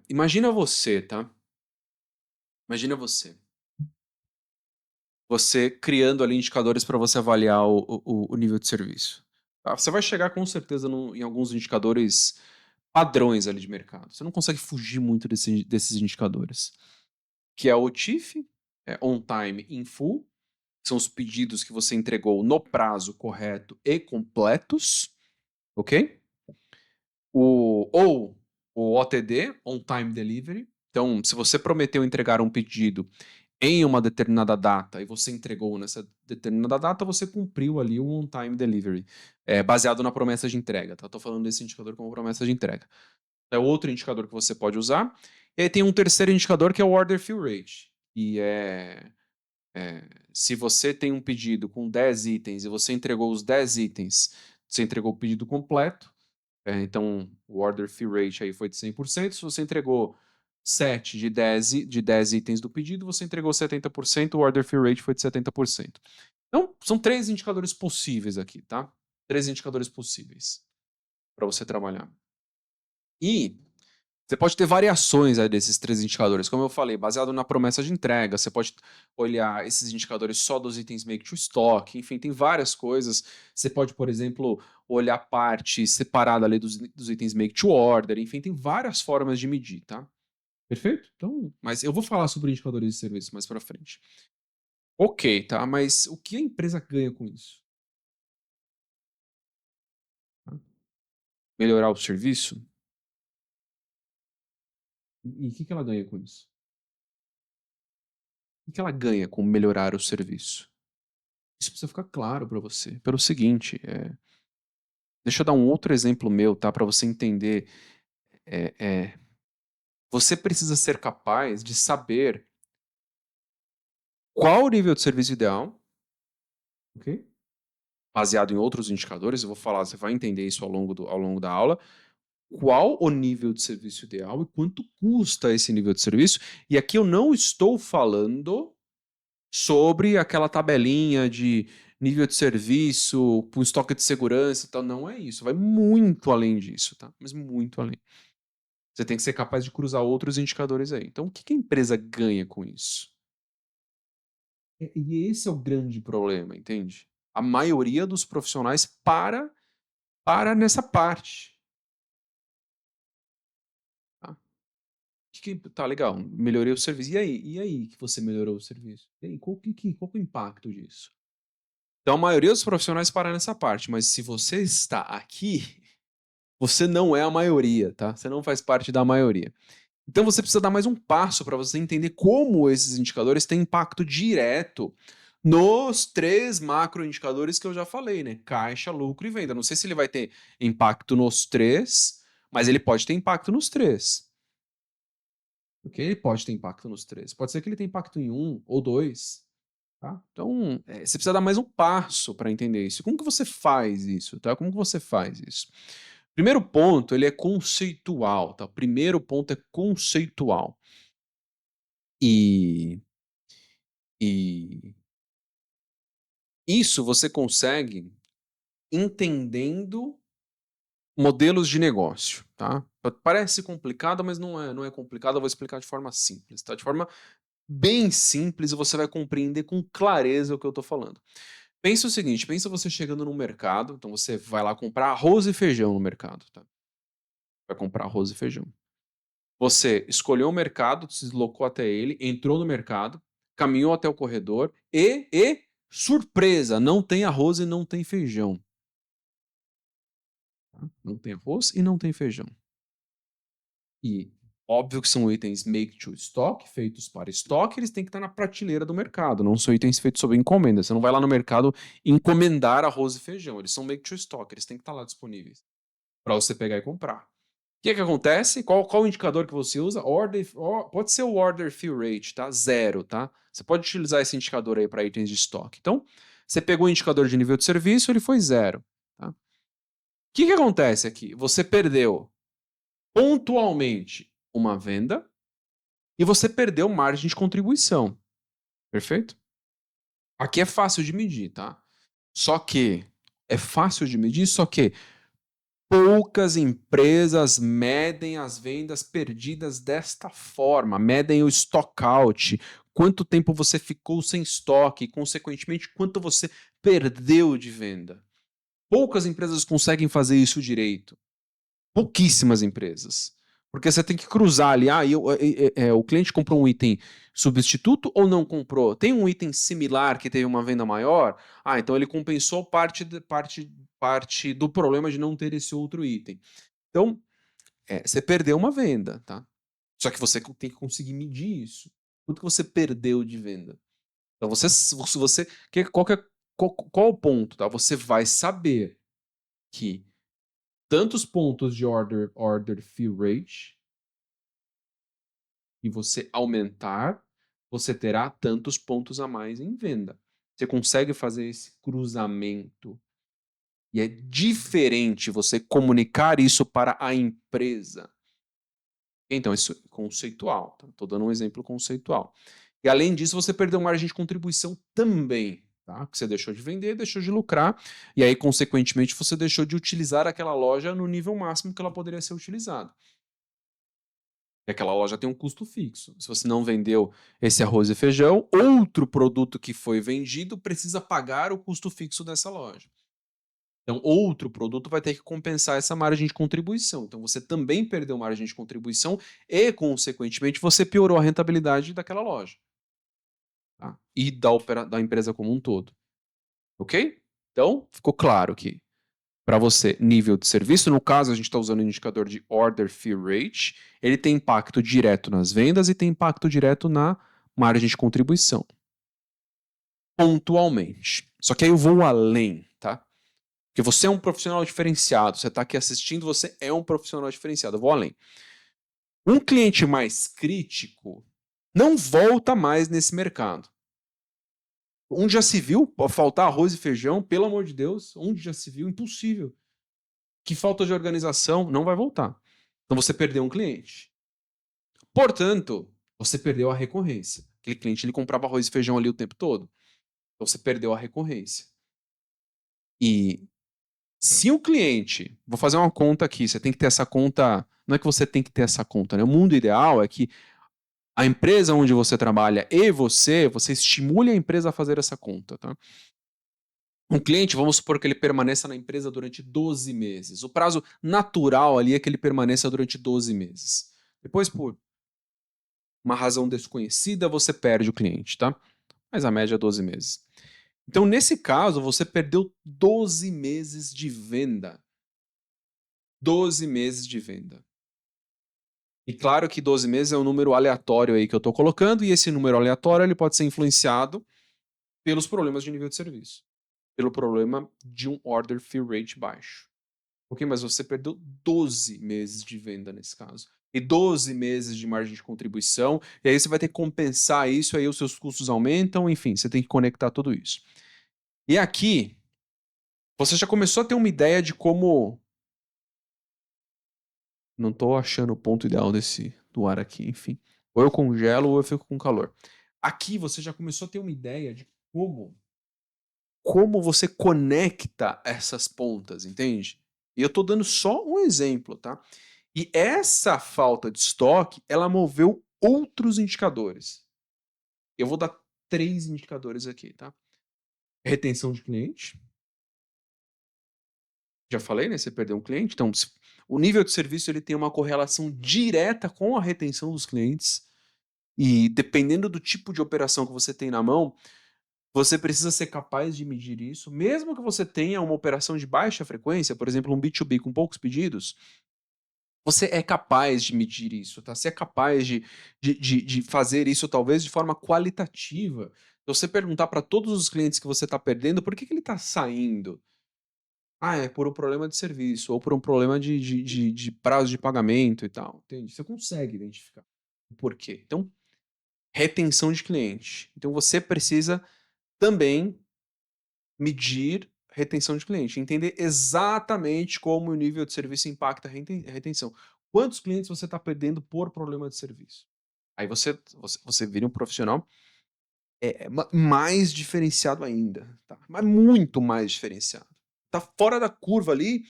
Imagina você, tá? Imagina você. Você criando ali indicadores para você avaliar o nível de serviço. Tá? Você vai chegar com certeza em alguns indicadores padrões ali de mercado. Você não consegue fugir muito desses indicadores. Que é o TIF, On Time in Full, são os pedidos que você entregou no prazo correto e completos, ok? Ou o OTD, On Time Delivery. Então, se você prometeu entregar um pedido em uma determinada data e você entregou nessa determinada data, você cumpriu ali o on-time delivery, baseado na promessa de entrega. Tá? Estou falando desse indicador como promessa de entrega. É outro indicador que você pode usar. E aí tem um terceiro indicador que é o order fill rate, que se você tem um pedido com 10 itens e você entregou os 10 itens, você entregou o pedido completo, então o order fill rate aí foi de 100%. Se você entregou 7 de 10 itens do pedido, você entregou 70%, o order fill rate foi de 70%. Então, são três indicadores possíveis aqui, tá? Três indicadores possíveis para você trabalhar. E você pode ter variações aí desses três indicadores, como eu falei, baseado na promessa de entrega. Você pode olhar esses indicadores só dos itens make to stock, enfim, tem várias coisas. Você pode, por exemplo, olhar parte separada ali dos itens make to order, enfim, tem várias formas de medir, tá? Perfeito? Então, mas eu vou falar sobre indicadores de serviço mais para frente. Ok, tá? Mas o que a empresa ganha com isso? Tá? Melhorar o serviço? E o que ela ganha com isso? O que ela ganha com melhorar o serviço? Isso precisa ficar claro para você. Pelo seguinte, deixa eu dar um outro exemplo meu, tá? Para você entender. É, é, você precisa ser capaz de saber qual o nível de serviço ideal, ok? Baseado em outros indicadores. Eu vou falar, você vai entender isso ao longo da aula. Qual o nível de serviço ideal e quanto custa esse nível de serviço? E aqui eu não estou falando sobre aquela tabelinha de nível de serviço, com estoque de segurança e tal. Não é isso. Vai muito além disso, tá? Mas muito além. Você tem que ser capaz de cruzar outros indicadores aí. Então, o que a empresa ganha com isso? E esse é o grande problema, entende? A maioria dos profissionais para nessa parte. Tá? Tá legal, melhorei o serviço. E aí que você melhorou o serviço? E aí, qual que é o impacto disso? Então, a maioria dos profissionais para nessa parte, mas se você está aqui, você não é a maioria, tá? Você não faz parte da maioria. Então, você precisa dar mais um passo para você entender como esses indicadores têm impacto direto nos três macroindicadores que eu já falei, né? Caixa, lucro e venda. Não sei se ele vai ter impacto nos três, mas ele pode ter impacto nos três. Ok? Ele pode ter impacto nos três. Pode ser que ele tenha impacto em um ou dois. Tá? Então, você precisa dar mais um passo para entender isso. Como que você faz isso? Tá? Como que você faz isso? Primeiro ponto, ele é conceitual. Tá? O primeiro ponto é conceitual. E, e isso você consegue entendendo modelos de negócio. Tá? Parece complicado, mas não é complicado. Eu vou explicar de forma simples. Tá? De forma bem simples e você vai compreender com clareza o que eu estou falando. Pensa o seguinte, pensa você chegando no mercado, então você vai lá comprar arroz e feijão no mercado, tá? Vai comprar arroz e feijão. Você escolheu o mercado, se deslocou até ele, entrou no mercado, caminhou até o corredor surpresa, não tem arroz e não tem feijão. Tá? Não tem arroz e não tem feijão. E óbvio que são itens make to stock, feitos para estoque, eles têm que estar na prateleira do mercado, não são itens feitos sob encomenda. Você não vai lá no mercado encomendar arroz e feijão, eles são make to stock, eles têm que estar lá disponíveis para você pegar e comprar. O que acontece? Qual o indicador que você usa? Pode ser o order fill rate, tá? Zero, tá? Você pode utilizar esse indicador aí para itens de estoque. Então, você pegou o indicador de nível de serviço, ele foi zero. Tá? O que acontece aqui? Você perdeu pontualmente uma venda e você perdeu margem de contribuição. Perfeito? Aqui é fácil de medir, tá? Só que é fácil de medir, só que Poucas empresas medem as vendas perdidas desta forma, medem o stock out, quanto tempo você ficou sem estoque, consequentemente, quanto você perdeu de venda. Poucas empresas conseguem fazer isso direito. Pouquíssimas empresas. Porque você tem que cruzar ali, o cliente comprou um item substituto ou não comprou? Tem um item similar que teve uma venda maior? Então ele compensou parte do problema de não ter esse outro item. Então, você perdeu uma venda, tá? Só que você tem que conseguir medir isso. Quanto que você perdeu de venda? Então, qual o ponto, tá? Você vai saber que tantos pontos de order fill rate e você aumentar, você terá tantos pontos a mais em venda. Você consegue fazer esse cruzamento. E é diferente você comunicar isso para a empresa. Então, isso é conceitual. Estou dando um exemplo conceitual. E além disso, você perdeu margem de contribuição também. Tá? Que você deixou de vender, deixou de lucrar, e aí, consequentemente, você deixou de utilizar aquela loja no nível máximo que ela poderia ser utilizada. E aquela loja tem um custo fixo. Se você não vendeu esse arroz e feijão, outro produto que foi vendido precisa pagar o custo fixo dessa loja. Então, outro produto vai ter que compensar essa margem de contribuição. Então, você também perdeu margem de contribuição e, consequentemente, você piorou a rentabilidade daquela loja. Tá? E da empresa como um todo. Ok? Então, ficou claro que para você, nível de serviço, no caso a gente está usando o indicador de Order Fill Rate, ele tem impacto direto nas vendas e tem impacto direto na margem de contribuição. Pontualmente. Só que aí eu vou além, tá? Porque você é um profissional diferenciado, você está aqui assistindo, você é um profissional diferenciado. Eu vou além. Um cliente mais crítico não volta mais nesse mercado. Onde já se viu faltar arroz e feijão, pelo amor de Deus, onde já se viu, impossível. Que falta de organização, não vai voltar. Então você perdeu um cliente. Portanto, você perdeu a recorrência. Aquele cliente ele comprava arroz e feijão ali o tempo todo. Então você perdeu a recorrência. E se o cliente, vou fazer uma conta aqui, você tem que ter essa conta, não é que você tem que ter essa conta, né? O mundo ideal é que a empresa onde você trabalha e você estimule a empresa a fazer essa conta, tá? Um cliente, vamos supor que ele permaneça na empresa durante 12 meses. O prazo natural ali é que ele permaneça durante 12 meses. Depois, por uma razão desconhecida, você perde o cliente, tá? Mas a média é 12 meses. Então, nesse caso, você perdeu 12 meses de venda. 12 meses de venda. E claro que 12 meses é um número aleatório aí que eu estou colocando, e esse número aleatório ele pode ser influenciado pelos problemas de nível de serviço. Pelo problema de um order fill rate baixo. Ok, mas você perdeu 12 meses de venda nesse caso. E 12 meses de margem de contribuição, e aí você vai ter que compensar isso, aí os seus custos aumentam, enfim, você tem que conectar tudo isso. E aqui, você já começou a ter uma ideia de como... Não estou achando o ponto ideal do ar aqui, enfim. Ou eu congelo ou eu fico com calor. Aqui você já começou a ter uma ideia de como você conecta essas pontas, entende? E eu estou dando só um exemplo, tá? E essa falta de estoque, ela moveu outros indicadores. Eu vou dar 3 indicadores aqui, tá? Retenção de cliente. Já falei, né? Você perdeu um cliente. Então, o nível de serviço ele tem uma correlação direta com a retenção dos clientes. E dependendo do tipo de operação que você tem na mão, você precisa ser capaz de medir isso. Mesmo que você tenha uma operação de baixa frequência, por exemplo, um B2B com poucos pedidos, você é capaz de medir isso, tá? Você é capaz de fazer isso, talvez, de forma qualitativa. Se você perguntar para todos os clientes que você está perdendo, por que ele está saindo? É por um problema de serviço, ou por um problema de prazo de pagamento e tal, entende? Você consegue identificar o porquê. Então, retenção de cliente. Então, você precisa também medir retenção de cliente, entender exatamente como o nível de serviço impacta a retenção. Quantos clientes você está perdendo por problema de serviço? Aí você vira um profissional mais diferenciado ainda, tá? Mas muito mais diferenciado. Tá fora da curva ali